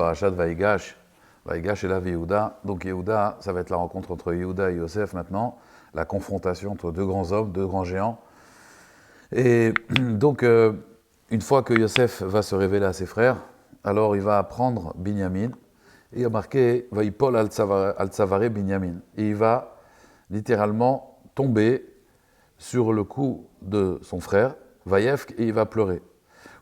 parachat Vaïgash. Vaïgash est là, Yehuda. Donc Yehuda, ça va être la rencontre entre Yehuda et Yosef maintenant, la confrontation entre deux grands hommes, deux grands géants. Et donc, une fois que Yosef va se révéler à ses frères, alors il va prendre Binyamin, et il a marqué Vaïpol al-Tsavaré Binyamin. Et il va littéralement tomber sur le cou de son frère, Vaïef, et il va pleurer.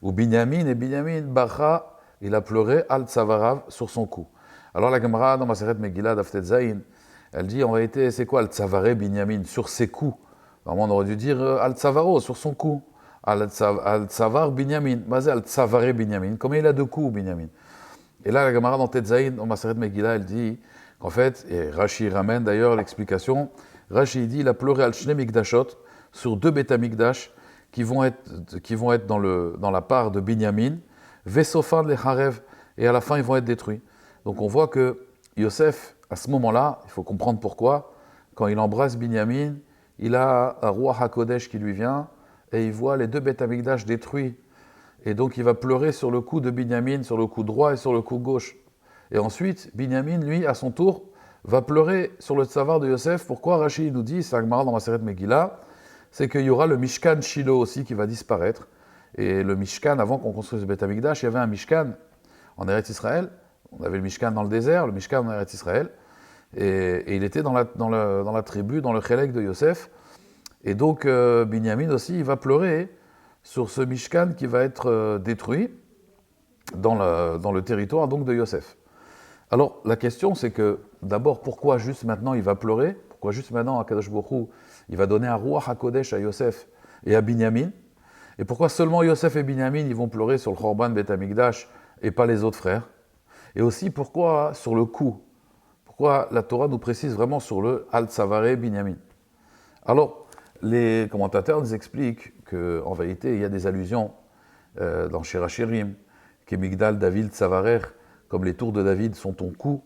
Ou Binyamin, et Binyamin, Bacha, il a pleuré al-Tsavarav sur son cou. Alors la Gemara dans Maseret Megillah d'Aftet Zayin, elle dit en réalité c'est quoi al-Tsavaré Binyamin sur ses coups? Normalement on aurait dû dire al-Tsavaro sur son cou. Al-Tsavar Binyamin. Mazé al-Tsavaré Binyamin. Combien il a de coups Binyamin? Et là la Gemara dans Tetzaïn, dans Maseret Megillah, elle dit qu'en fait, et Rashi ramène d'ailleurs l'explication, Rashi dit il a pleuré al-Shne Mikdashot sur deux Beth Amikdash qui vont être dans la part de Binyamin, Vesofan les Harev, et à la fin ils vont être détruits. Donc on voit que Yosef, à ce moment-là, il faut comprendre pourquoi, quand il embrasse Binyamin, il a un roi HaKodesh qui lui vient, et il voit les deux Beth Amikdash détruits. Et donc il va pleurer sur le cou de Binyamin, sur le cou droit et sur le cou gauche. Et ensuite, Binyamin, lui, à son tour, va pleurer sur le tsavar de Yosef. Pourquoi Rashi nous dit, c'est Agmara dans Maseret Megillah, c'est qu'il y aura le Mishkan Shiloh aussi qui va disparaître. Et le Mishkan, avant qu'on construise le Beth Amikdash, il y avait un Mishkan en Eretz Israël. On avait le Mishkan dans le désert, le Mishkan en Eretz Israël. Et il était dans la tribu, dans le Chelek de Yosef. Et donc, Binyamin aussi, il va pleurer sur ce Mishkan qui va être détruit dans le territoire donc, de Yosef. Alors, la question, c'est que, d'abord, pourquoi juste maintenant il va pleurer? Pourquoi juste maintenant, Akadosh Baruch Hu, il va donner un roi HaKodesh à Yosef et à Binyamin? Et pourquoi seulement Yosef et Binyamin, ils vont pleurer sur le Chorban Beth Amikdash et pas les autres frères? Et aussi, pourquoi sur le coup? Pourquoi la Torah nous précise vraiment sur le Al-Tsavaré Binyamin? Alors, les commentateurs nous expliquent qu'en vérité, il y a des allusions dans Shirachirim, que Migdal David Tsavarer, comme les tours de David sont ton cou,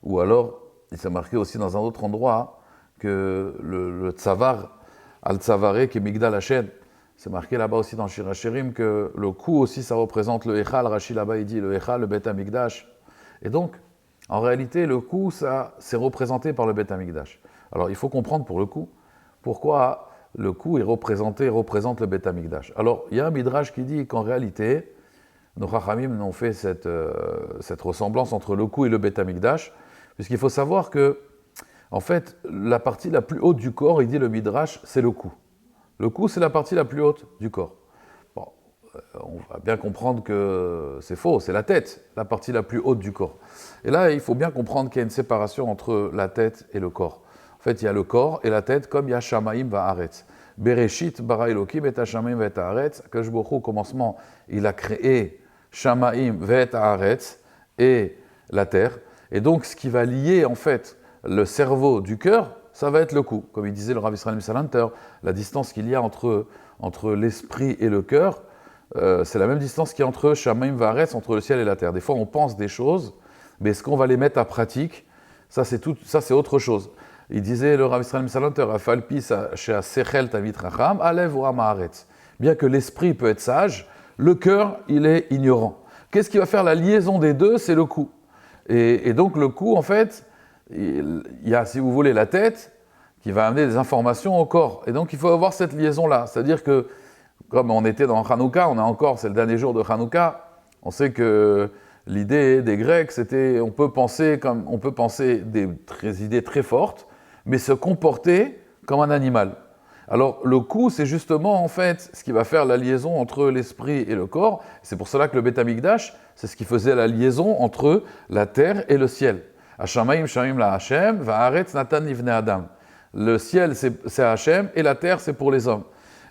ou alors, il s'est marqué aussi dans un autre endroit, que le Tsavar, Al-Tsavaré, qui est Migdal Hashem, c'est marqué là-bas aussi dans Shirachirim que le cou aussi, ça représente le Echal, Rashi là-bas il dit le Echal, le Beth Amikdash. Et donc, en réalité, le cou, ça, c'est représenté par le Beth Amikdash. Alors, il faut comprendre pour le cou, pourquoi le cou représente le Beth Amikdash. Alors, il y a un midrash qui dit qu'en réalité, nos Chachamim ont fait cette ressemblance entre le cou et le Beth Amikdash, puisqu'il faut savoir que, en fait, la partie la plus haute du corps, il dit le midrash, c'est le cou. Le cou, c'est la partie la plus haute du corps. Bon, on va bien comprendre que c'est faux, c'est la tête, la partie la plus haute du corps. Et là, il faut bien comprendre qu'il y a une séparation entre la tête et le corps. En fait, il y a le corps et la tête, comme il y a Shamaim va'aretz. Bereshit bara Elokim et Shamaim ve'et haaretz. Akadosh Baruch Hu, au commencement, il a créé Shamaim ve'et haaretz et la terre. Et donc, ce qui va lier, en fait, le cerveau du cœur, ça va être le cou. Comme il disait le Rav Israël Salanter, la distance qu'il y a entre l'esprit et le cœur, c'est la même distance qu'il y a entre Shamaim va'aretz, entre le ciel et la terre. Des fois, on pense des choses, mais est-ce qu'on va les mettre à pratique? Ça, c'est autre chose. Il disait, le Rav Israël Salanter, Afalpi chez Sechel Tamit Racham, Alev ou Amaharetz. Bien que l'esprit peut être sage, le cœur, il est ignorant. Qu'est-ce qui va faire la liaison des deux? C'est le cou. Et donc, le cou, en fait, il y a, si vous voulez, la tête qui va amener des informations au corps. Et donc, il faut avoir cette liaison-là. C'est-à-dire que, comme on était dans Hanouka, c'est le dernier jour de Hanouka, on sait que l'idée des Grecs, c'était, on peut penser des idées très fortes, mais se comporter comme un animal. Alors, le cou, c'est justement, en fait, ce qui va faire la liaison entre l'esprit et le corps. C'est pour cela que le Beth Amikdash, c'est ce qui faisait la liaison entre la terre et le ciel. Hashamaim shamim la Hashem, va'aretz natan livnei adam. Le ciel, c'est Hashem, et la terre, c'est pour les hommes.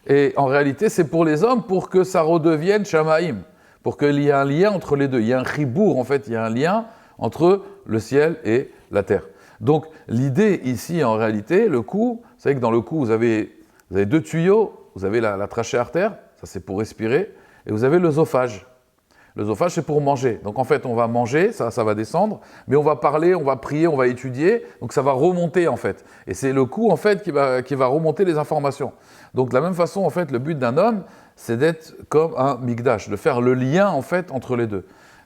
Et en réalité, c'est pour les hommes pour que ça redevienne Shamaim, pour qu'il y ait un lien entre les deux. Il y a un chibour, en fait, il y a un lien entre le ciel et la terre. Donc, l'idée ici, en réalité, le cou, vous savez que dans le cou, vous avez deux tuyaux, vous avez la trachée artère, ça c'est pour respirer, et vous avez l'œsophage. L'œsophage, c'est pour manger. Donc en fait, on va manger, ça va descendre, mais on va parler, on va prier, on va étudier, donc ça va remonter en fait. Et c'est le cou en fait qui va remonter les informations. Donc de la même façon, en fait, le but d'un homme, c'est d'être comme un mikdash, de faire le lien en fait entre les deux.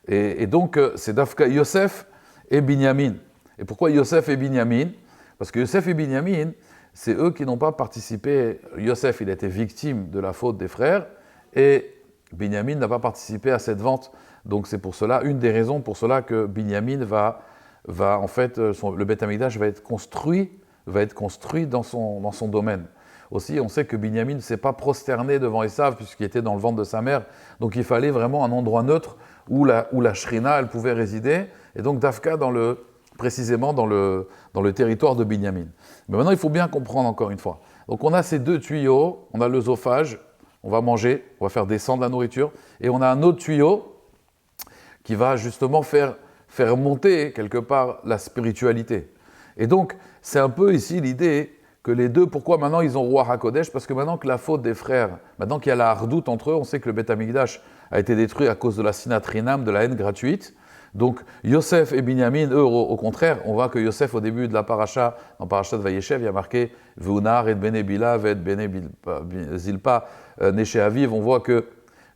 Et donc, c'est Dafka Yosef et Binyamin. Et pourquoi Yosef et Binyamin? Parce que Yosef et Binyamin, c'est eux qui n'ont pas participé. Yosef, il a été victime de la faute des frères, et Binyamin n'a pas participé à cette vente. Donc c'est pour cela, une des raisons pour cela que Binyamin va en fait, le Beth Amikdash va être construit dans son domaine. Aussi, on sait que Binyamin ne s'est pas prosterné devant Esav puisqu'il était dans le ventre de sa mère. Donc il fallait vraiment un endroit neutre où la Shrina, elle pouvait résider. Et donc Dafka, précisément dans le territoire de Binyamin. Mais maintenant, il faut bien comprendre encore une fois. Donc on a ces deux tuyaux, on a l'œsophage, on va manger, on va faire descendre la nourriture, et on a un autre tuyau qui va justement faire monter quelque part la spiritualité. Et donc, c'est un peu ici l'idée que les deux, pourquoi maintenant ils ont roi HaKodesh? Parce que maintenant que la faute des frères, maintenant qu'il y a la hardoute entre eux, on sait que le Beth Amikdash a été détruit à cause de la sinat rinam, de la haine gratuite. Donc, Yosef et Binyamin, eux, au contraire, on voit que Yosef, au début de la paracha, dans Parashat Vayeshev, il y a marqué « Veunar et Bene Bila, et Bene Zilpa, Neshe Aviv ». On voit que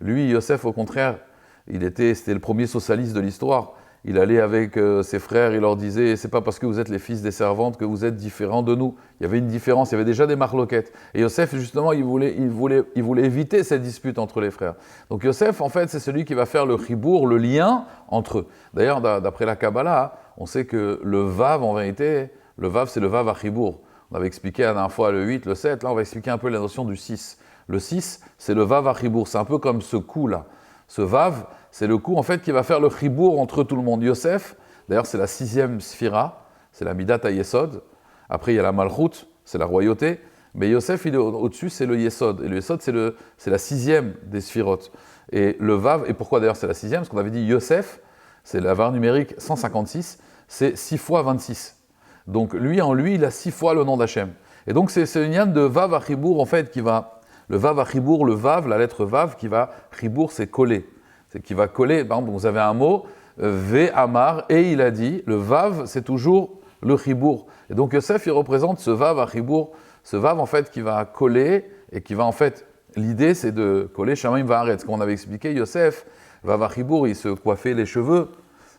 lui, Yosef, au contraire, c'était le premier socialiste de l'histoire. Il allait avec ses frères, il leur disait « c'est pas parce que vous êtes les fils des servantes que vous êtes différents de nous ». Il y avait une différence, il y avait déjà des marloquettes. Et Yosef, justement, il voulait éviter cette dispute entre les frères. Donc Yosef, en fait, c'est celui qui va faire le chibour, le lien entre eux. D'ailleurs, d'après la Kabbalah, on sait que le Vav, en vérité, le Vav, c'est le Vav à chibour. On avait expliqué la dernière fois le 8, le 7, là on va expliquer un peu la notion du 6. Le 6, c'est le Vav à chibour, c'est un peu comme ce coup-là. Ce Vav, c'est le coup en fait qui va faire le chibour entre tout le monde. Yosef, d'ailleurs c'est la 6e sphira, c'est la Midat HaYesod. Après il y a la Malchut, c'est la royauté. Mais Yosef, il est au-dessus, c'est le Yesod. Et le Yesod, c'est la 6e des sphirotes. Et le Vav, et pourquoi d'ailleurs c'est la 6e? Parce qu'on avait dit Yosef, c'est la valeur numérique 156, c'est 6 fois 26. Donc lui, il a 6 fois le nom d'Hachem. Et donc c'est une yann de Vav à chibour en fait qui va... Le Vav à chibour, le Vav, la lettre Vav qui va... Chibour, c'est coller. C'est qui va coller, par exemple, vous avez un mot, Ve Amar, et il a dit, le Vav, c'est toujours le chibour. Et donc Yosef, il représente ce Vav à chibour, ce Vav, en fait, qui va coller, et qui va, en fait, l'idée, c'est de coller Shamaim Va'aretz. Comme on avait expliqué, Yosef, Vav à chibour, il se coiffait les cheveux.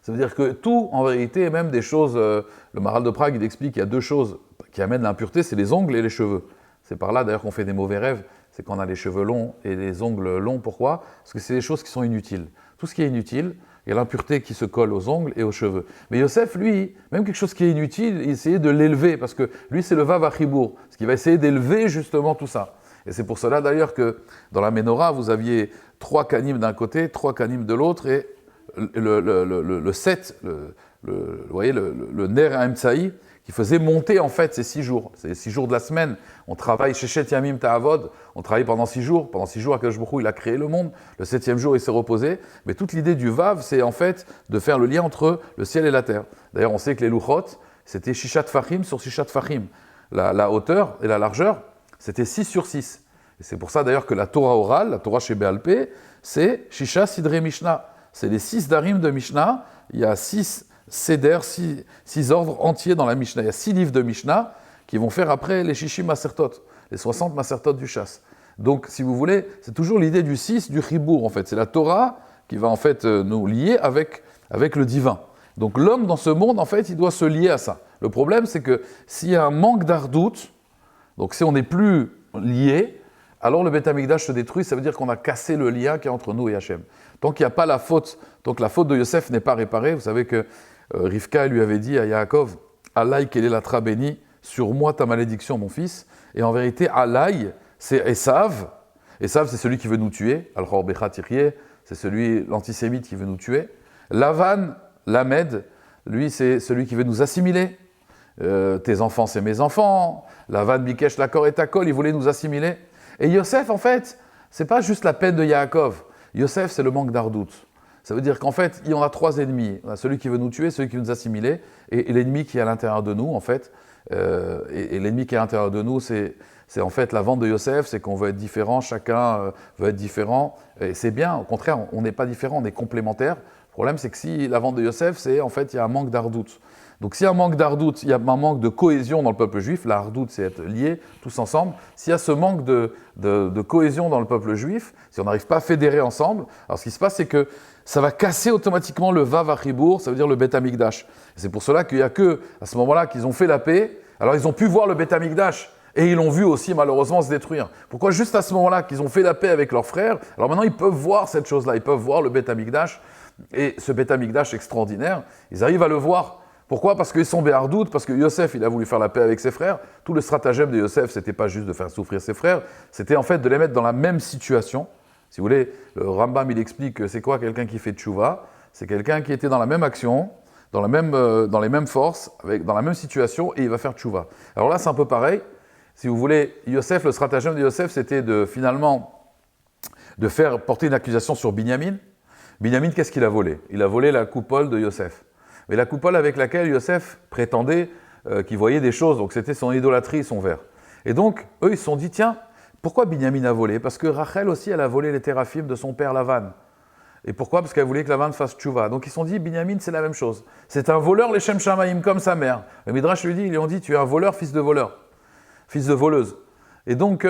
Ça veut dire que tout, en vérité, même des choses, le Maharal de Prague, il explique qu'il y a deux choses qui amènent l'impureté, c'est les ongles et les cheveux. C'est par là, d'ailleurs, qu'on fait des mauvais rêves. C'est qu'on a les cheveux longs et les ongles longs. Pourquoi? Parce que c'est des choses qui sont inutiles. Tout ce qui est inutile, il y a l'impureté qui se colle aux ongles et aux cheveux. Mais Yosef, lui, même quelque chose qui est inutile, il essayait de l'élever, parce que lui, c'est le Vav à chibour, ce qui va essayer d'élever justement tout ça. Et c'est pour cela, d'ailleurs, que dans la Ménorah, vous aviez 3 kanim d'un côté, 3 kanim de l'autre, et le 7, vous voyez, le Ner Haemtsaï, qui faisait monter en fait ces 6 jours. C'est les 6 jours de la semaine. On travaille chez Shet Yamim Ta'avod, on travaille pendant 6 jours. Pendant 6 jours, Akadosh Baruch Hu, il a créé le monde. Le 7e jour, il s'est reposé. Mais toute l'idée du Vav, c'est en fait de faire le lien entre le ciel et la terre. D'ailleurs, on sait que les Luchot, c'était Shishat Fachim sur Shishat Fachim. La hauteur et la largeur, c'était 6 sur 6. Et c'est pour ça d'ailleurs que la Torah orale, la Torah chez Béal Pé, c'est Shisha Sidre Mishnah. C'est les 6 darim de Mishnah. Il y a 6 Seder, 6 ordres entiers dans la Mishnah. Il y a 6 livres de Mishnah qui vont faire après les Shishim Masertot, les 60 Masertot du chasse. Donc, si vous voulez, c'est toujours l'idée du 6, du Chibour, en fait. C'est la Torah qui va, en fait, nous lier avec le divin. Donc, l'homme, dans ce monde, en fait, il doit se lier à ça. Le problème, c'est que s'il y a un manque d'ardoute, donc si on n'est plus lié, alors le Beth Amikdash se détruit, ça veut dire qu'on a cassé le lien qui est entre nous et Hachem. Tant qu'il n'y a pas la faute, donc la faute de Yosef n'est pas réparée, vous savez que Rivka lui avait dit à Yaakov, Alaï Kelelatra béni, sur moi ta malédiction, mon fils. Et en vérité, Alaï, c'est Esav. Esav, c'est celui qui veut nous tuer. Al-Khor Becha Tirye, c'est l'antisémite qui veut nous tuer. Lavan, Lamed, lui, c'est celui qui veut nous assimiler. Tes enfants, c'est mes enfants. Lavan, Bikesh, Lakor et Takol, il voulait nous assimiler. Et Yosef, en fait, c'est pas juste la peine de Yaakov. Yosef, c'est le manque d'ardoute. Ça veut dire qu'en fait, il y en a 3 ennemis. On a celui qui veut nous tuer, celui qui veut nous assimiler, et l'ennemi qui est à l'intérieur de nous, en fait. Et l'ennemi qui est à l'intérieur de nous, c'est en fait la vente de Yosef, c'est qu'on veut être différent, chacun veut être différent. Et c'est bien, au contraire, on n'est pas différent, on est complémentaires. Le problème, c'est que si la vente de Yosef, c'est en fait, il y a un manque d'ardoute. Donc s'il y a un manque d'ardoute, il y a un manque de cohésion dans le peuple juif, la ardoute, c'est être liés tous ensemble. S'il y a ce manque de cohésion dans le peuple juif, si on n'arrive pas à fédérer ensemble, alors ce qui se passe, c'est que ça va casser automatiquement le Vav Achibour, ça veut dire le Beth Amikdash. C'est pour cela qu'il n'y a que à ce moment-là qu'ils ont fait la paix. Alors ils ont pu voir le Beth Amikdash et ils l'ont vu aussi malheureusement se détruire. Pourquoi juste à ce moment-là qu'ils ont fait la paix avec leurs frères, alors maintenant ils peuvent voir cette chose-là, ils peuvent voir le Beth Amikdash et ce Beth Amikdash extraordinaire, ils arrivent à le voir. Pourquoi? Parce qu'ils sont béhardoutes, parce que Yosef, il a voulu faire la paix avec ses frères. Tout le stratagème de Yosef, c'était pas juste de faire souffrir ses frères, c'était en fait de les mettre dans la même situation. Si vous voulez, le Rambam, il explique que c'est quoi quelqu'un qui fait tchouva? C'est quelqu'un qui était dans la même action, dans les mêmes forces, dans la même situation, et il va faire tchouva. Alors là, c'est un peu pareil. Si vous voulez, Yosef, le stratagème de Yosef, c'était finalement de faire porter une accusation sur Binyamin. Binyamin, qu'est-ce qu'il a volé? Il a volé la coupole de Yosef. Mais la coupole avec laquelle Yosef prétendait qu'il voyait des choses, donc c'était son idolâtrie, son verre. Et donc, eux, ils se sont dit, tiens, pourquoi Binyamin a volé? Parce que Rachel aussi, elle a volé les téraphim de son père Lavan. Et pourquoi? Parce qu'elle voulait que Lavan fasse tchouva. Donc ils se sont dit, Binyamin, c'est la même chose. C'est un voleur, les Shem Shamaïm, comme sa mère. Le Midrash lui dit, ils lui ont dit, tu es un voleur, fils de voleuse. Et donc,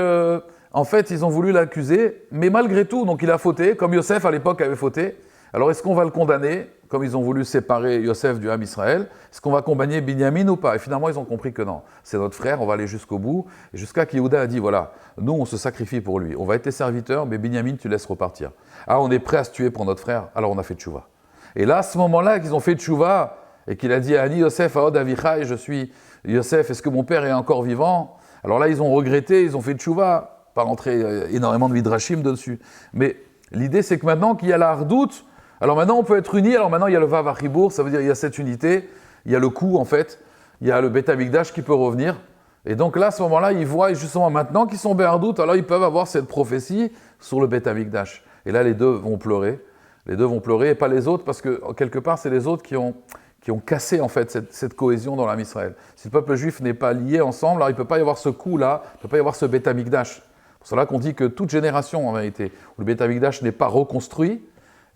en fait, ils ont voulu l'accuser, mais malgré tout, donc il a fauté, comme Yosef à l'époque avait fauté. Alors est-ce qu'on va le condamner, comme ils ont voulu séparer Yosef du Ham Israël? Est-ce qu'on va condamner Binyamin ou pas? Et finalement, ils ont compris que non, c'est notre frère, on va aller jusqu'au bout. Et jusqu'à qu'Yehuda a dit, voilà, nous on se sacrifie pour lui. On va être tes serviteurs, mais Binyamin, tu laisses repartir. Ah, on est prêt à se tuer pour notre frère, alors on a fait tchouva. Et là, à ce moment-là, qu'ils ont fait tchouva, et qu'il a dit, Ani Yosef, Aod Avichai, je suis Yosef, est-ce que mon père est encore vivant? Alors là, ils ont regretté, ils ont fait tchouva, pas rentrer énormément de midrashim dessus. Mais l'idée, c'est que maintenant qu'il y a la hardoute, alors maintenant, on peut être unis. Alors maintenant, il y a le Vav Achibour, ça veut dire qu'il y a cette unité, il y a le coup, en fait, il y a le Beth Amikdash qui peut revenir. Et donc là, à ce moment-là, ils voient justement maintenant qu'ils sont béhardoutes, alors ils peuvent avoir cette prophétie sur le Beth Amikdash. Et là, les deux vont pleurer. Les deux vont pleurer, et pas les autres, parce que quelque part, c'est les autres qui ont cassé, en fait, cette cohésion dans l'âme Israël. Si le peuple juif n'est pas lié ensemble, alors il ne peut pas y avoir ce coup-là, il ne peut pas y avoir ce Beth Amikdash. C'est pour cela qu'on dit que toute génération, en vérité, où le Beth Amikdash n'est pas reconstruit,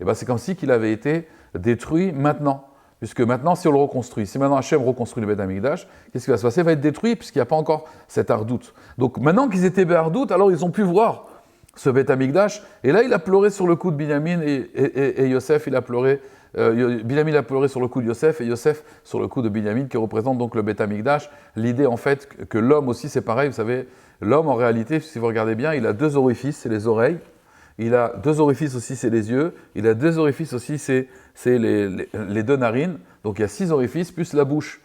et ben c'est comme si qu'il avait été détruit maintenant. Puisque maintenant, si on le reconstruit, si maintenant Hachem reconstruit le Beth Amikdash, qu'est-ce qui va se passer? Il va être détruit puisqu'il n'y a pas encore cette hardoute. Donc maintenant qu'ils étaient béhardoutes, alors ils ont pu voir ce Beth Amikdash. Et là, il a pleuré sur le coup de Binyamin et Yosef, il a pleuré. Binyamin a pleuré sur le coup de Yosef et Yosef sur le coup de Binyamin qui représente donc le Beth Amikdash. L'idée en fait que l'homme aussi c'est pareil, vous savez, l'homme en réalité, si vous regardez bien, il a deux orifices, c'est les oreilles. Il a deux orifices aussi, c'est les yeux. Il a deux orifices aussi, c'est les deux narines. Donc il y a 6 orifices plus la bouche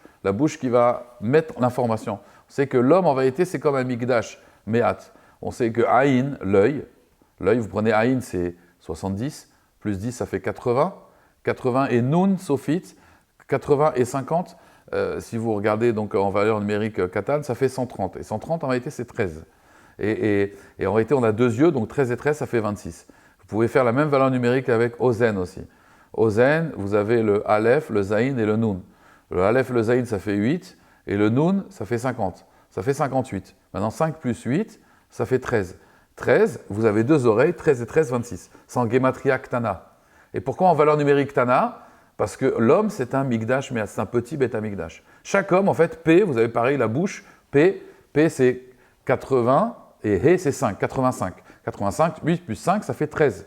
qui va mettre l'information. On sait que l'homme en vérité c'est comme un mikdash, me'at. On sait que Aïn, l'œil, vous prenez Aïn c'est 70, plus 10 ça fait 80. 80 et Nun, Sophite, 80 et 50. Si vous regardez donc en valeur numérique Katan, ça fait 130. Et 130 en réalité c'est 13. Et en réalité, on a 2 yeux, donc 13 et 13, ça fait 26. Vous pouvez faire la même valeur numérique avec Ozen aussi. Ozen, vous avez le Aleph, le Zaïn et le Nun. Le Aleph et le Zaïn, ça fait 8, et le Nun, ça fait 50. Ça fait 58. Maintenant, 5 plus 8, ça fait 13. 13, vous avez 2 oreilles, 13 et 13, 26. C'est en Gematria Ktana. Et pourquoi en valeur numérique Ktana? Parce que l'homme, c'est un Mikdash, mais c'est un petit Beth Amikdash. Chaque homme, en fait, P, vous avez pareil la bouche, P c'est 80, et He, c'est 5, 85. 85, 8 plus 5, ça fait 13.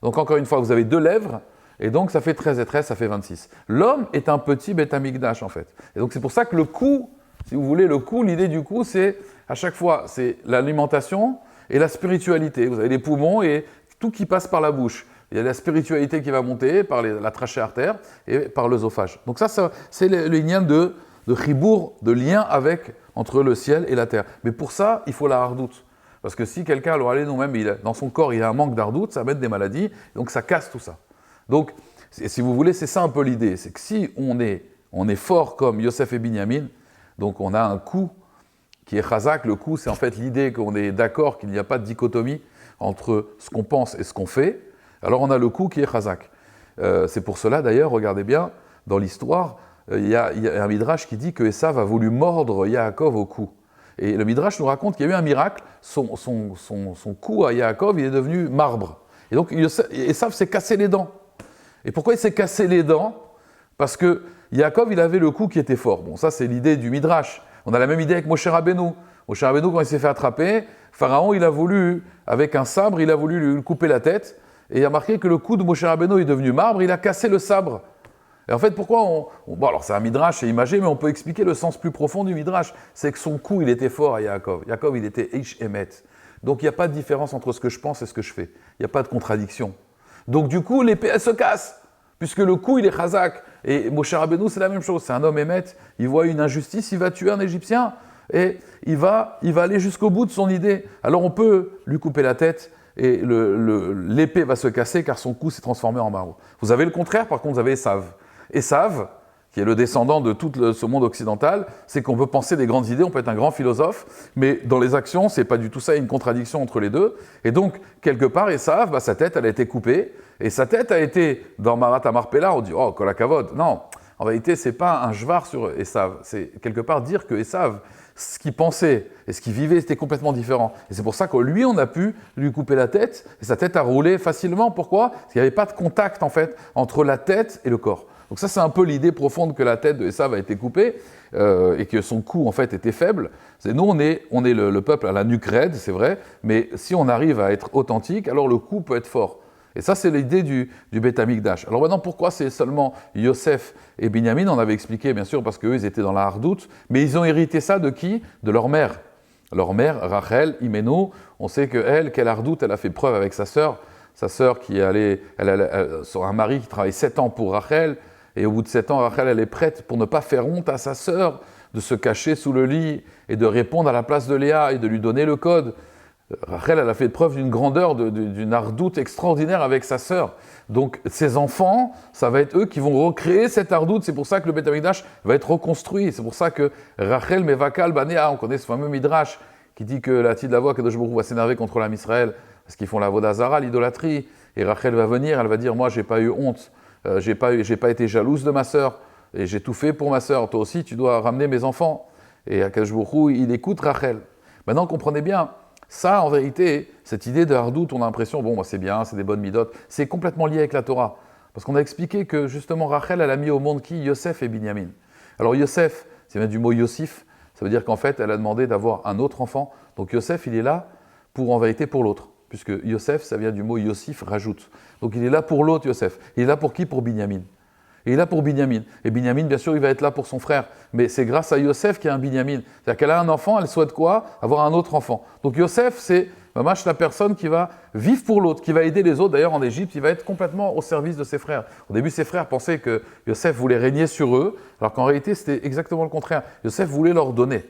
Donc encore une fois, vous avez 2 lèvres, et donc ça fait 13 et 13, ça fait 26. L'homme est un petit Beth Amikdash, en fait. Et donc c'est pour ça que le coup, si vous voulez, l'idée du coup, c'est à chaque fois, c'est l'alimentation et la spiritualité. Vous avez les poumons et tout qui passe par la bouche. Il y a la spiritualité qui va monter par la trachée artère et par l'œsophage. Donc ça c'est le lien de chibour, de lien entre le ciel et la terre. Mais pour ça, il faut la hardoute. Parce que si quelqu'un, alors allez, nous-mêmes, dans son corps, il y a un manque d'hardoute, ça va mettre des maladies, donc ça casse tout ça. Donc, si vous voulez, c'est ça un peu l'idée. C'est que si on est fort comme Yosef et Binyamin, donc on a un coup qui est chazak. Le coup, c'est en fait l'idée qu'on est d'accord qu'il n'y a pas de dichotomie entre ce qu'on pense et ce qu'on fait. Alors on a le coup qui est chazak. C'est pour cela, d'ailleurs, regardez bien, dans l'histoire, il y a un midrash qui dit que Esav a voulu mordre Yaakov au cou. Et le midrash nous raconte qu'il y a eu un miracle, son cou à Yaakov, il est devenu marbre. Et donc Esav s'est cassé les dents. Et pourquoi il s'est cassé les dents? Parce que Yaakov, il avait le cou qui était fort. Bon, ça c'est l'idée du midrash. On a la même idée avec Moshe Rabbeinu. Moshe Rabbeinu, quand il s'est fait attraper, Pharaon, il a voulu, avec un sabre, il a voulu lui couper la tête. et il y a marqué que le cou de Moshe Rabbeinu est devenu marbre, il a cassé le sabre. Et en fait, pourquoi bon, alors c'est un midrash, c'est imagé, mais on peut expliquer le sens plus profond du midrash. C'est que son cou, il était fort à Yaakov. Yaakov, il était Eish Emet. Donc il n'y a pas de différence entre ce que je pense et ce que je fais. Il n'y a pas de contradiction. Donc du coup, l'épée, elle se casse, puisque le cou, il est chazak. Et Moshe Rabbeinu, c'est la même chose. C'est un homme Emet, il voit une injustice, il va tuer un Égyptien. Et il va aller jusqu'au bout de son idée. Alors on peut lui couper la tête, et l'épée va se casser, car son cou s'est transformé en marbre. Vous avez le contraire, par contre, vous avez Esav. Esav, qui est le descendant de tout ce monde occidental, c'est qu'on peut penser des grandes idées, on peut être un grand philosophe, mais dans les actions, c'est pas du tout ça, il y a une contradiction entre les deux. Et donc, quelque part, Esav, sa tête, elle a été coupée, et sa tête a été, dans Marat Marpella, on dit « Oh, kolakavod ». Non, en réalité, c'est pas un jvar sur Esav, c'est quelque part dire que Esav, ce qu'il pensait et ce qu'il vivait, c'était complètement différent. Et c'est pour ça que lui, on a pu lui couper la tête, et sa tête a roulé facilement. Pourquoi ? Parce qu'il n'y avait pas de contact, en fait, entre la tête et le corps. Donc ça, c'est un peu l'idée profonde que la tête de Esav a été coupée et que son cou, en fait, était faible. Nous, on est le peuple à la nuque raide, c'est vrai, mais si on arrive à être authentique, alors le cou peut être fort. Et ça, c'est l'idée du Beth Amikdash. Alors maintenant, pourquoi c'est seulement Yosef et Binyamin ? On avait expliqué, bien sûr, parce qu'eux, ils étaelle dans la hardoute, mais ils ont hérité ça de qui ? De leur mère. Leur mère, Rachel, Imenu, on sait quelle hardoute, elle a fait preuve avec sa sœur qui allait, un mari qui travaille 7 ans pour Rachel, et au bout de 7 ans, Rachel, elle est prête pour ne pas faire honte à sa sœur, de se cacher sous le lit et de répondre à la place de Léa et de lui donner le code. Rachel, elle a fait preuve d'une grandeur, d'une hardoute extraordinaire avec sa sœur. Donc, ses enfants, ça va être eux qui vont recréer cette hardoute. C'est pour ça que le Beth Amikdash va être reconstruit. C'est pour ça que Rachel Mevakal Banéa, on connaît ce fameux midrash qui dit que la Tid Lavoie, Kadosh Baruch Hu va s'énerver contre l'âme Israël parce qu'ils font la Vodazara, l'idolâtrie. Et Rachel va venir, elle va dire « Moi, j'ai pas eu honte. J'ai pas été jalouse de ma sœur, et j'ai tout fait pour ma sœur. Toi aussi, tu dois ramener mes enfants. » Et Akadosh Baruch Hu, il écoute Rachel. Maintenant, comprenez bien, ça, en vérité, cette idée de hardoute, on a l'impression, bon, c'est bien, c'est des bonnes midotes, c'est complètement lié avec la Torah. Parce qu'on a expliqué que, justement, Rachel, elle a mis au monde qui ? Yosef et Binyamin. Alors, Yosef, ça vient du mot Yosif, ça veut dire qu'en fait, elle a demandé d'avoir un autre enfant. Donc, Yosef, il est là, en vérité, pour l'autre. Puisque Yosef, ça vient du mot Yosif, rajoute. Donc il est là pour l'autre, Yosef. Il est là pour qui ? Pour Binyamin. Il est là pour Binyamin. Et Binyamin, bien sûr, il va être là pour son frère. Mais c'est grâce à Yosef qu'il y a un Binyamin. C'est-à-dire qu'elle a un enfant, elle souhaite quoi ? Avoir un autre enfant. Donc Yosef, c'est mamash la personne qui va vivre pour l'autre, qui va aider les autres. D'ailleurs, en Égypte, il va être complètement au service de ses frères. Au début, ses frères pensaient que Yosef voulait régner sur eux, alors qu'en réalité, c'était exactement le contraire. Yosef voulait leur donner.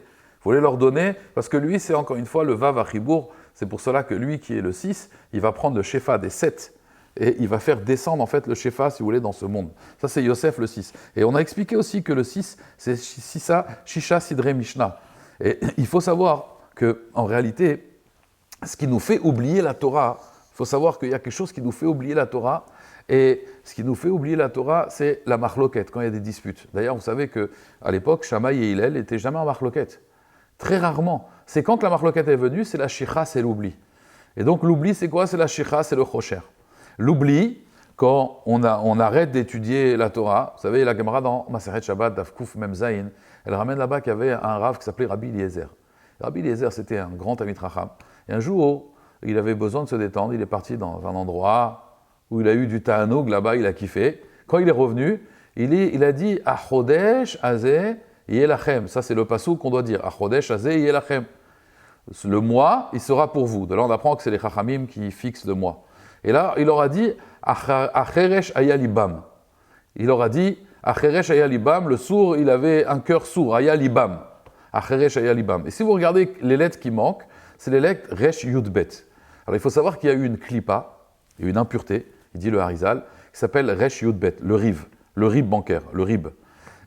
Parce que lui, c'est encore une fois le Vav Achibour. C'est pour cela que lui, qui est le 6, il va prendre le Shefa des 7 et il va faire descendre en fait le Shefa, si vous voulez, dans ce monde. Ça, c'est Yosef le 6. Et on a expliqué aussi que le 6, c'est Shisha Sidre Mishnah. Et il faut savoir qu'en réalité, ce qui nous fait oublier la Torah, il faut savoir qu'il y a quelque chose qui nous fait oublier la Torah, et ce qui nous fait oublier la Torah, c'est la marloquette, quand il y a des disputes. D'ailleurs, vous savez qu'à l'époque, Shammai et Hillel n'étaient jamais en marloquette. Très rarement. C'est quand la marloquette est venue, c'est la shikha, c'est l'oubli. Et donc l'oubli, c'est quoi ? C'est la shikha, c'est le chosher. L'oubli, quand on arrête d'étudier la Torah, vous savez, la Gemara dans Maseret Shabbat, Dafkouf Mem Zayin, elle ramène là-bas qu'il y avait un rav qui s'appelait Rabbi Eliezer. Rabbi Eliezer, c'était un grand Talmid Chacham. Et un jour, il avait besoin de se détendre, il est parti dans un endroit où il a eu du ta'anoug, là-bas, il a kiffé. Quand il est revenu, il a dit « Achodesh Azeh Yelachem ». Ça, c'est le passou qu'on doit dire. « Achodesh Azeh Yelachem ». Le mois, il sera pour vous. De là, on apprend que c'est les Chachamim qui fixent le mois. Et là, il leur a dit « Acheresh Ayalibam ». Il leur a dit « Acheresh Ayalibam ». Le sourd, il avait un cœur sourd, Ayalibam. Acheresh Ayalibam. Et si vous regardez les lettres qui manquent, c'est les lettres Resh Yudbet. Alors, il faut savoir qu'il y a eu une klipa, il y a eu une impureté, il dit le Harizal, qui s'appelle Resh Yudbet, le rib bancaire, le rib.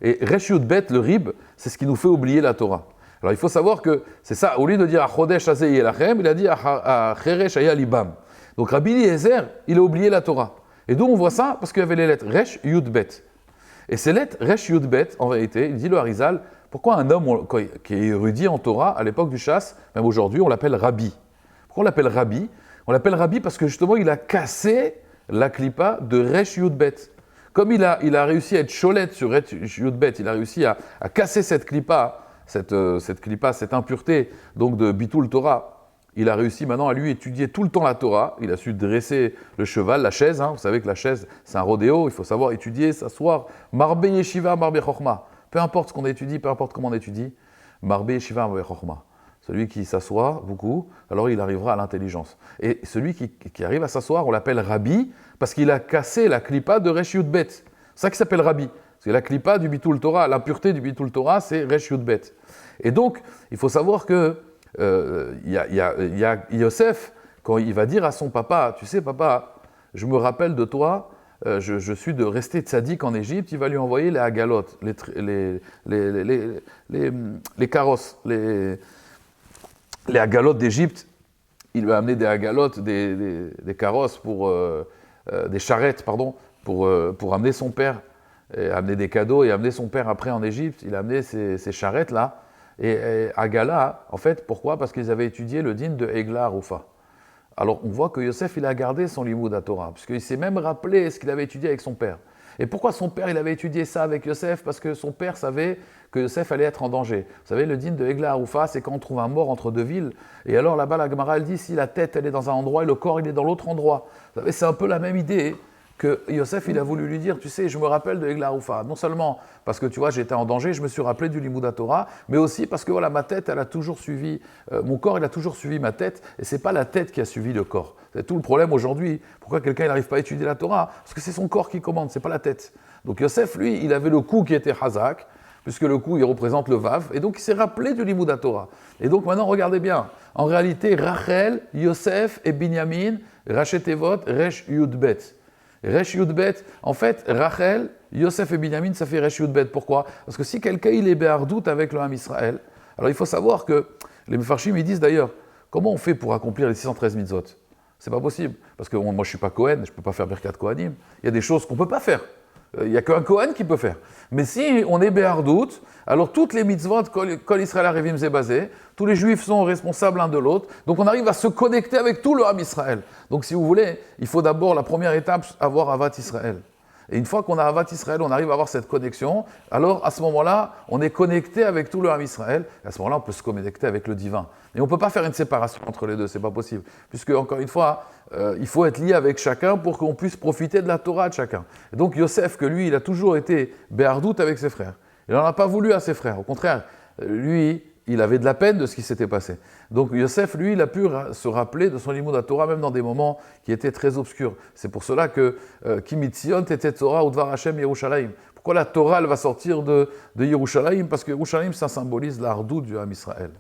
Et Resh Yudbet, le rib, c'est ce qui nous fait oublier la Torah. Alors il faut savoir que c'est ça, au lieu de dire Achodesh Azeh Yelachem, il a dit Acheresh Ayalibam. Donc Rabbi Eliezer, il a oublié la Torah. Et d'où on voit ça ? Parce qu'il y avait les lettres Resh Yudbet. Et ces lettres Resh Yudbet, en vérité, il dit le Harizal, pourquoi un homme qui est érudit en Torah, à l'époque du chasse, même aujourd'hui, on l'appelle Rabbi. Pourquoi on l'appelle Rabbi ? On l'appelle Rabbi parce que justement, il a cassé la klipa de Resh Yudbet. Comme il a réussi à être cholette sur Resh Yudbet, il a réussi à casser cette klipa, cette impureté donc de Bitul Torah, Il a réussi maintenant à lui étudier tout le temps la Torah. Il a su dresser le cheval, la chaise. Vous savez que la chaise, c'est un rodéo. Il faut savoir étudier, s'asseoir. Marbe yeshiva, marbe chokma. Peu importe ce qu'on étudie, peu importe comment on étudie. Marbe yeshiva, marbe chokma. Celui qui s'assoit beaucoup, alors il arrivera à l'intelligence. Et celui qui arrive à s'asseoir, on l'appelle Rabbi, parce qu'il a cassé la klipa de Resh Yud Bet. C'est ça qui s'appelle Rabbi. Parce que la klipa du Bitul Torah, l'impureté du Bitul Torah, c'est Resh Yud Bet. Et donc, il faut savoir que y a Yosef, quand il va dire à son papa, tu sais papa, je me rappelle de toi, je suis de rester tzaddik en Égypte, il va lui envoyer les hagalotes, les carrosses, les hagalotes d'Égypte. Il lui a amené des hagalotes, des carrosses, des charrettes, pardon, pour amener son père, et amener des cadeaux et amener son père après en Égypte. Il a amené ces charrettes-là. Et Agala, en fait, pourquoi? Parce qu'ils avaient étudié le din de Egla Arufa. Alors, on voit que Yosef, il a gardé son limoud à Torah, puisqu'il s'est même rappelé ce qu'il avait étudié avec son père. Et pourquoi son père, il avait étudié ça avec Yosef? Parce que son père savait que Yosef allait être en danger. Vous savez, le din de Egla Arufa, c'est quand on trouve un mort entre deux villes. Et alors, là-bas, la Gemara, elle dit, si la tête, elle est dans un endroit et le corps, il est dans l'autre endroit. Vous savez, c'est un peu la même idée que Yosef, il a voulu lui dire, tu sais, je me rappelle de Egla Arufa. Non seulement parce que, tu vois, j'étais en danger, je me suis rappelé du Limoud Torah, mais aussi parce que, voilà, ma tête, elle a toujours suivi, mon corps, il a toujours suivi ma tête, et c'est pas la tête qui a suivi le corps. C'est tout le problème aujourd'hui. Pourquoi quelqu'un n'arrive pas à étudier la Torah? Parce que c'est son corps qui commande, c'est pas la tête. Donc Yosef, lui, il avait le cou qui était Hazak, puisque le cou, il représente le Vav, et donc il s'est rappelé du Limoud Torah. Et donc maintenant, regardez bien. En réalité, Rachel, Yosef et Binyamin, Rachetevot, Resh Yudbet. Resh Yudbet, en fait, Rachel, Yosef et Binyamin, ça fait Resh Yudbet. Pourquoi? Parce que si quelqu'un il est béardout avec le Ham Israël, alors il faut savoir que les Mefarshim, ils disent d'ailleurs, comment on fait pour accomplir les 613 mitzvot? C'est pas possible, parce que moi je suis pas Kohen, je peux pas faire Birkat Kohanim. Il y a des choses qu'on peut pas faire. Il n'y a qu'un Kohen qui peut faire. Mais si on est béardout, alors toutes les mitzvot, Kol Israël Arevim Zebazé, tous les juifs sont responsables l'un de l'autre, donc on arrive à se connecter avec tout le Ham Israël. Donc si vous voulez, il faut d'abord, la première étape, avoir Avat Israël. Et une fois qu'on a Avat Israël, on arrive à avoir cette connexion, alors à ce moment-là, on est connecté avec tout le Ham Israël, et à ce moment-là, on peut se connecter avec le divin. Et on ne peut pas faire une séparation entre les deux, c'est pas possible. Puisque, encore une fois, il faut être lié avec chacun pour qu'on puisse profiter de la Torah de chacun. Et donc Yosef, que lui, il a toujours été béardout avec ses frères. Il n'en a pas voulu à ses frères. Au contraire, lui, il avait de la peine de ce qui s'était passé. Donc Yosef, lui, il a pu se rappeler de son limoud à Torah, même dans des moments qui étaient très obscurs. C'est pour cela que Kimitzion Tete Torah Udvar Hashem Yerushalayim. Pourquoi la Torah, elle va sortir de Yerushalayim? Parce que Yerushalayim, ça symbolise la hardout du Ham Israël.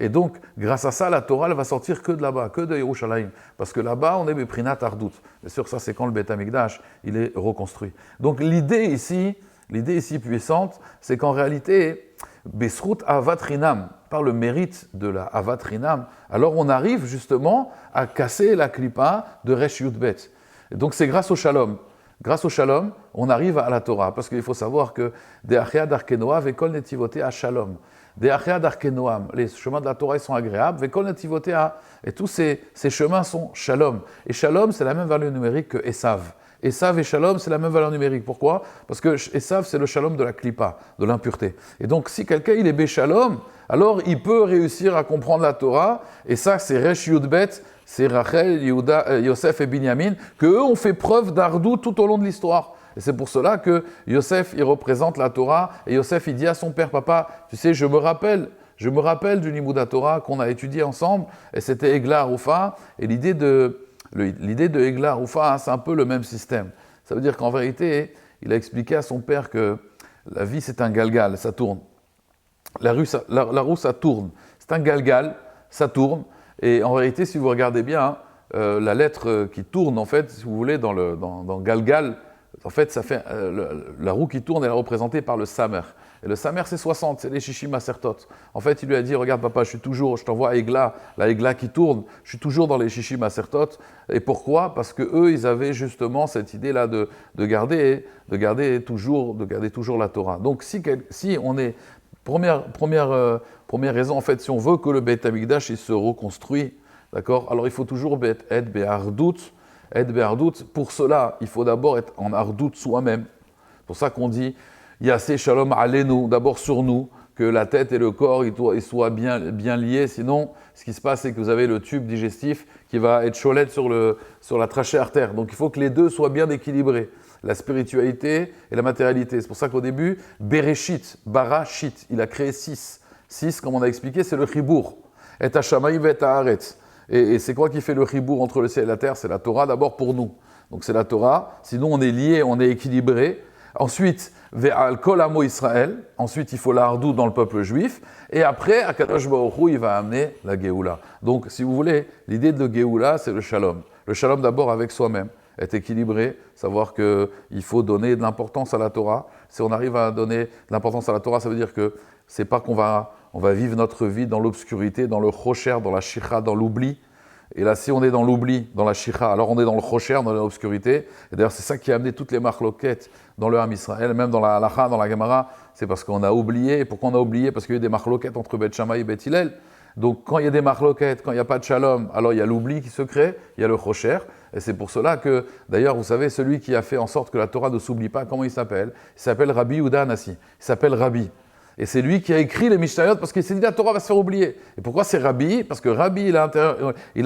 Et donc, grâce à ça, la Torah, elle va sortir que de là-bas, que de Yerushalayim. Parce que là-bas, on est Beprinat Hardout. Bien sûr, ça, c'est quand le Beth Amikdash, il est reconstruit. Donc, l'idée ici puissante, c'est qu'en réalité, Besrout Avat Rinam, par le mérite de la Avat Rinam, alors on arrive justement à casser la klipa de Resh Yudbet. Et donc, c'est grâce au Shalom. Grâce au Shalom, on arrive à la Torah. Parce qu'il faut savoir que De'achia d'Arkenoa, Vekol Netivoté à Shalom. De'achia d'Arkenoam, les chemins de la Torah ils sont agréables, Vekol Netivoté à, et tous ces chemins sont Shalom. Et Shalom, c'est la même valeur numérique que Esav. Esav et Shalom, c'est la même valeur numérique. Pourquoi? Parce que Esav, c'est le Shalom de la klipa, de l'impureté. Et donc, si quelqu'un il est Béchalom, alors il peut réussir à comprendre la Torah, et ça, c'est Resh Yudbet, c'est Rachel, Yosef et Binyamin, qu'eux ont fait preuve d'ardou tout au long de l'histoire. Et c'est pour cela que Yosef, il représente la Torah, et Yosef, il dit à son père, papa, tu sais, je me rappelle du Limoud Torah qu'on a étudié ensemble, et c'était Egla Arufa, et l'idée de Egla Arufa, c'est un peu le même système. Ça veut dire qu'en vérité, il a expliqué à son père que la vie, c'est un galgal, ça tourne. La roue, ça tourne. C'est un galgal, ça tourne. Et en réalité, si vous regardez bien, la lettre qui tourne, en fait, si vous voulez, dans galgal, en fait, ça fait la roue qui tourne, elle est représentée par le samer. Et le samer, c'est 60, c'est les shishim asertot. En fait, il lui a dit, regarde papa, je t'envoie à Egla, la Egla qui tourne, je suis toujours dans les shishim asertot. Et pourquoi? Parce que eux, ils avaient justement cette idée-là de garder toujours la Torah. Donc, si on est première raison, en fait, si on veut que le Beit Hamikdash il se reconstruit, d'accord? Alors il faut toujours être be'ardout. Pour cela, il faut d'abord être en ardout soi-même. C'est pour ça qu'on dit Yassé Shalom Alenu, d'abord sur nous, que la tête et le corps ils soient bien liés. Sinon, ce qui se passe, c'est que vous avez le tube digestif qui va être cholette sur la trachée artère. Donc il faut que les deux soient bien équilibrés, la spiritualité et la matérialité. C'est pour ça qu'au début, Bereshit, Barashit, il a créé 6. 6, comme on a expliqué, c'est le chibour. Et Hashamaim et Haaretz. Et c'est quoi qui fait le chibour entre le ciel et la terre? C'est la Torah d'abord pour nous. Donc c'est la Torah. Sinon, on est lié, on est équilibré. Ensuite, Ve'al kol amo Israël. Ensuite, il faut la hardout dans le peuple juif. Et après, Akadosh Baruch Hu, il va amener la Géoula. Donc, si vous voulez, l'idée de Géoula, c'est le shalom. Le shalom d'abord avec soi-même. Être équilibré, savoir qu'il faut donner de l'importance à la Torah. Si on arrive à donner de l'importance à la Torah, ça veut dire que c'est pas qu'on va vivre notre vie dans l'obscurité, dans le chosher, dans la shicha, dans l'oubli. Et là, si on est dans l'oubli, dans la shicha, alors on est dans le chosher, dans l'obscurité. Et d'ailleurs, c'est ça qui a amené toutes les marloquettes dans le Ham Israël, même dans la halacha, dans la Gemara. C'est parce qu'on a oublié. Et pourquoi on a oublié? Parce qu'il y a eu des marloquettes entre Beth Shammai et Beth Hillel. Donc, quand il y a des marloquettes, quand il n'y a pas de shalom, alors il y a l'oubli qui se crée, il y a le chosher. Et c'est pour cela que, d'ailleurs, vous savez, celui qui a fait en sorte que la Torah ne s'oublie pas, comment il s'appelle? Il s'appelle Rabbi Yehuda Hanassi. Il s'appelle Rabbi. Et c'est lui qui a écrit les Mishnayot parce qu'il s'est dit la Torah va se faire oublier. Et pourquoi c'est Rabbi? Parce que Rabbi, il a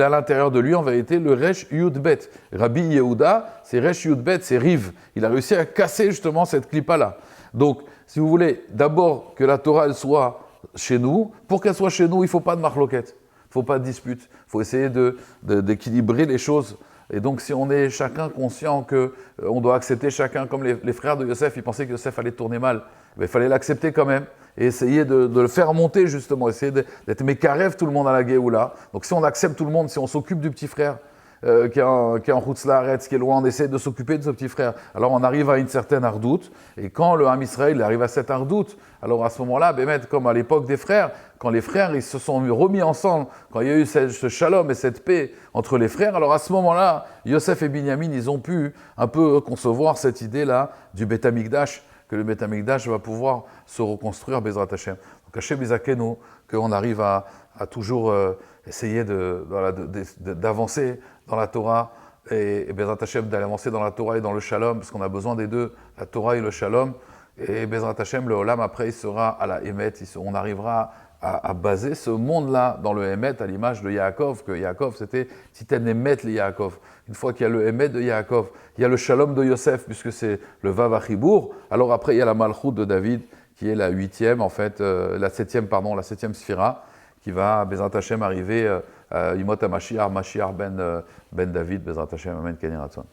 à l'intérieur de lui, en vérité, le Resh Yud Bet. Rabbi Yehuda, c'est Resh Yud Bet, c'est Riv. Il a réussi à casser justement cette clipa-là. Donc, si vous voulez, d'abord que la Torah, elle soit chez nous. Pour qu'elle soit chez nous, il ne faut pas de marloquette. Il ne faut pas de dispute. Il faut essayer d'équilibrer les choses. Et donc, si on est chacun conscient qu'on doit accepter chacun, comme les frères de Yosef, ils pensaient que Yosef allait tourner mal, mais il fallait l'accepter quand même et essayer de le faire monter justement, essayer d'être mékarev tout le monde à la Géoula. Donc, si on accepte tout le monde, si on s'occupe du petit frère qui est en Chutz Laaretz, qui est loin, on essaie de s'occuper de ce petit frère. Alors, on arrive à une certaine hardoute, et quand le Ham Israël arrive à cette hardoute, alors à ce moment-là, comme à l'époque des frères, quand les frères ils se sont remis ensemble, quand il y a eu ce shalom et cette paix entre les frères, alors à ce moment-là, Yosef et Binyamin, ils ont pu un peu concevoir cette idée-là du Beth Amikdash, que le Beth Amikdash va pouvoir se reconstruire, Bezrat Hashem. Donc Hashem Izakenu, qu'on arrive à toujours essayer d'avancer dans la Torah, et Bezrat Hashem d'aller avancer dans la Torah et dans le Shalom, parce qu'on a besoin des deux, la Torah et le Shalom. Et Bezrat Hashem, le Olam, après, il sera à la Emet, on arrivera à baser ce monde-là dans le Emet, à l'image de Yaakov, que Yaakov, c'était Titan Emet le Yaakov. Une fois qu'il y a le Emet de Yaakov, il y a le Shalom de Yosef, puisque c'est le Vav Achibour. Alors après, il y a la Malchut de David, qui est la huitième, en fait, la septième Sphira, qui va, Bezrat Hashem, arriver à Yimot HaMashiach, Mashiach ben David, Bezrat Hashem, Amen, Keni Ratzon.